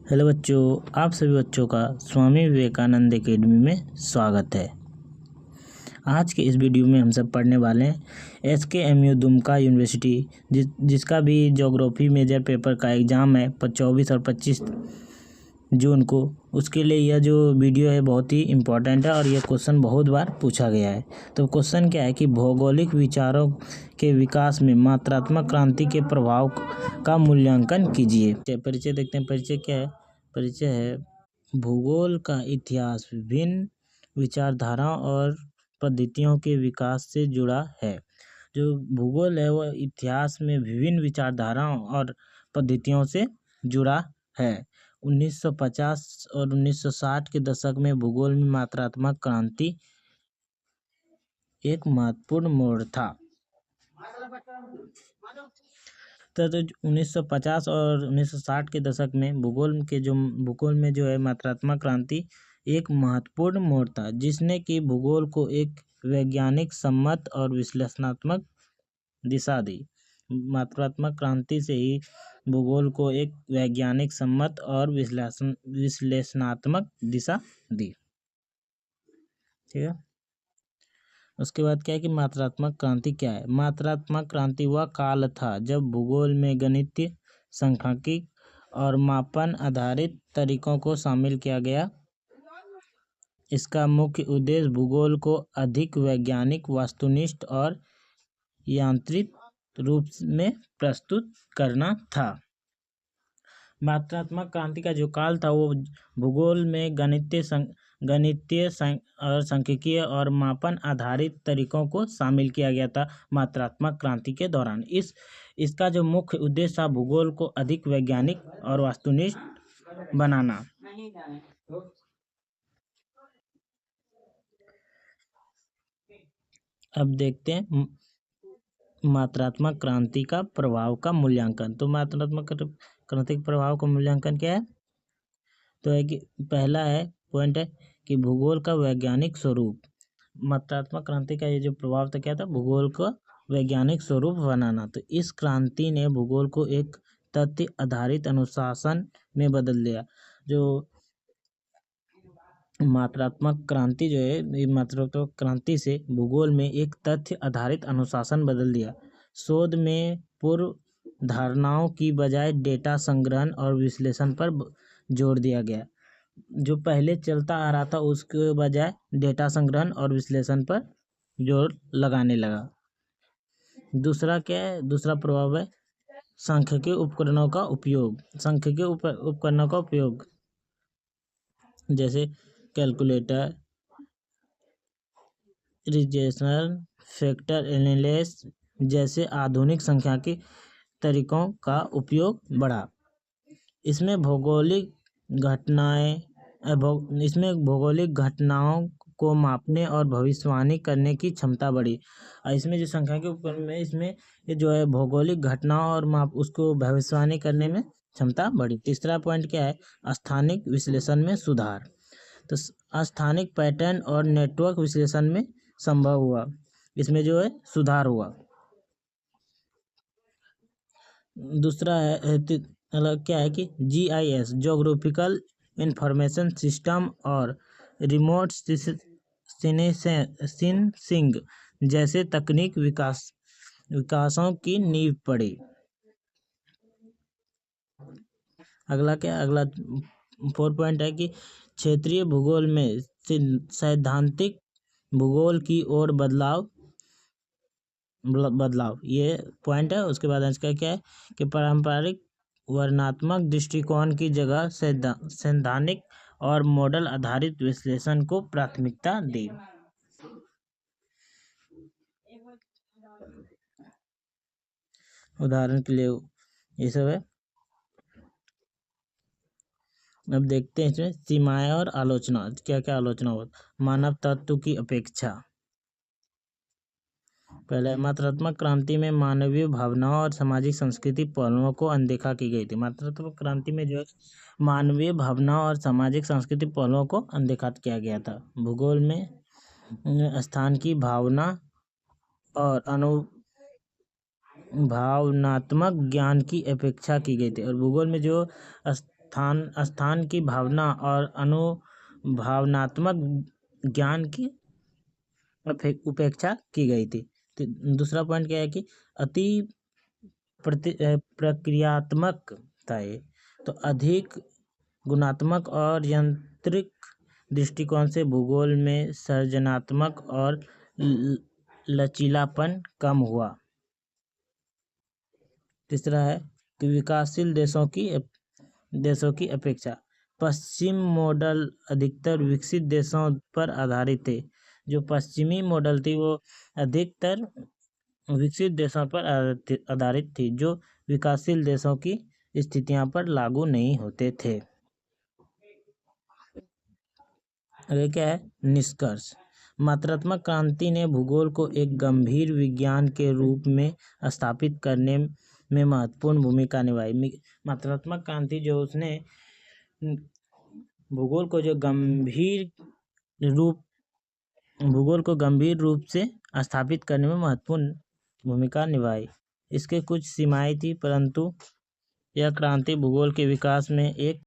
Hello बच्चों, आप सभी बच्चों का स्वामी विवेकानंद एकेडमी में स्वागत है। आज के इस वीडियो में हम सब पढ़ने वाले हैं SKMU दुमका यूनिवर्सिटी जिसका भी ज्योग्राफी मेजर पेपर का एग्ज़ाम है 24 और 25 जून को। उसके लिए यह जो वीडियो है बहुत ही इम्पोर्टेंट है और यह क्वेश्चन बहुत बार पूछा गया है। तो क्वेश्चन क्या है कि भौगोलिक विचारों के विकास में मात्रात्मक क्रांति के प्रभाव का मूल्यांकन कीजिए। परिचय देखते हैं। परिचय क्या है? परिचय है भूगोल का इतिहास विभिन्न विचारधाराओं और पद्धतियों के विकास से जुड़ा है। जो भूगोल है वह इतिहास में विभिन्न विचारधाराओं और पद्धतियों से जुड़ा है। 1950 और 1960 के दशक में भूगोल में मात्रात्मक क्रांति एक महत्वपूर्ण मोड़ था। तो 1950 और 1960 के दशक में भूगोल में जो है मात्रात्मक क्रांति एक महत्वपूर्ण मोड़ था, जिसने कि भूगोल को एक वैज्ञानिक सम्मत और विश्लेषणात्मक दिशा दी। मात्रात्मक क्रांति से ही भूगोल को एक वैज्ञानिक सम्मत और विश्लेषणात्मक दिशा दी। ठीक है। उसके बाद क्या है कि मात्रात्मक क्रांति क्या है? मात्रात्मक क्रांति वह काल था जब भूगोल में गणितीय, सांख्यिकी और मापन आधारित तरीकों को शामिल किया गया। इसका मुख्य उद्देश्य भूगोल को अधिक वैज्ञानिक, वस्तुनिष्ठ और यांत्रिक रूप में प्रस्तुत करना था। मात्रात्मक क्रांति का जो काल था वो भूगोल में गणितीय और सांख्यिकीय और मापन आधारित तरीकों को शामिल किया गया था। मात्रात्मक क्रांति के दौरान इसका जो मुख्य उद्देश्य था भूगोल को अधिक वैज्ञानिक और वस्तुनिष्ठ बनाना। अब देखते हैं मात्रात्मक क्रांति का प्रभाव का मूल्यांकन। तो मात्रात्मक क्रांति के प्रभाव का मूल्यांकन क्या है? तो है कि पहला है पॉइंट है कि भूगोल का वैज्ञानिक स्वरूप। मात्रात्मक क्रांति का ये जो प्रभाव था क्या था? भूगोल का वैज्ञानिक स्वरूप बनाना। तो इस क्रांति ने भूगोल को एक तथ्य आधारित अनुशासन में बदल दिया। जो मात्रात्मक क्रांति जो है, मात्रात्मक क्रांति से भूगोल में एक तथ्य आधारित अनुशासन बदल दिया। शोध में पूर्व धारणाओं की बजाय डेटा संग्रहण और विश्लेषण पर जोर दिया गया। जो पहले चलता आ रहा था उसके बजाय डेटा संग्रहण और विश्लेषण पर जोर लगाने लगा। दूसरा क्या है? दूसरा प्रभाव है सांख्यिकीय उपकरणों का उपयोग। सांख्यिकीय उपकरणों का उपयोग जैसे कैलकुलेटर, रिग्रेशन, फैक्टर एनालिसिस जैसे आधुनिक सांख्यिकीय तरीकों का उपयोग बढ़ा। इसमें भौगोलिक घटनाओं को मापने और भविष्यवाणी करने की क्षमता बढ़ी। इसमें जो सांख्यिकीय उपकरण में इसमें ये जो है भौगोलिक घटनाओं और उसको भविष्यवाणी करने में क्षमता बढ़ी। तीसरा पॉइंट क्या है? स्थानिक विश्लेषण में सुधार। तो स्थानिक पैटर्न और नेटवर्क विश्लेषण में संभव हुआ। इसमें जो है सुधार हुआ। दूसरा है क्या है कि GIS ज्योग्राफिकल इंफॉर्मेशन सिस्टम और रिमोट सेंसिंग जैसे तकनीक विकासों की नींव पड़ी। अगला 4 पॉइंट है कि क्षेत्रीय भूगोल में सैद्धांतिक भूगोल की ओर बदलाव। ये पॉइंट है। उसके बाद इसका क्या है कि पारंपरिक वर्णनात्मक दृष्टिकोण की जगह सैद्धांतिक और मॉडल आधारित विश्लेषण को प्राथमिकता दी। उदाहरण के लिए ये सब है। अब देखते हैं इसमें सीमाएं और आलोचना। क्या क्या आलोचना हो? मानव तत्व की अपेक्षा। पहले मात्रात्मक क्रांति में मानवीय भावनाओं और सामाजिक सांस्कृतिक पहलुओं को अनदेखा की गई थी। मात्रात्मक क्रांति में जो है मानवीय भावनाओं और सामाजिक सांस्कृतिक पहलुओं को अनदेखा किया गया था। भूगोल में स्थान की भावना और भावनात्मक ज्ञान की अपेक्षा की गई थी। और भूगोल में जो स्थान की भावना और अनुभवनात्मक ज्ञान की उपेक्षा की गई थी। तो दूसरा पॉइंट क्या है कि अति प्रक्रियात्मक था ये, तो अधिक गुणात्मक और यांत्रिक दृष्टिकोण से भूगोल में सृजनात्मक और लचीलापन कम हुआ। तीसरा है कि विकासशील देशों की अपेक्षा पश्चिम मॉडल अधिकतर विकसित देशों पर आधारित थे। जो पश्चिमी मॉडल थी वो अधिकतर विकसित देशों पर आधारित थी, जो विकासशील देशों की स्थितियों पर लागू नहीं होते थे। अगले क्या है निष्कर्ष। मात्रात्मक क्रांति ने भूगोल को एक गंभीर विज्ञान के रूप में स्थापित करने में महत्वपूर्ण भूमिका निभाई। मात्रात्मक क्रांति जो उसने भूगोल को गंभीर रूप से स्थापित करने में महत्वपूर्ण भूमिका निभाई। इसके कुछ सीमाएं थी, परंतु यह क्रांति भूगोल के विकास में एक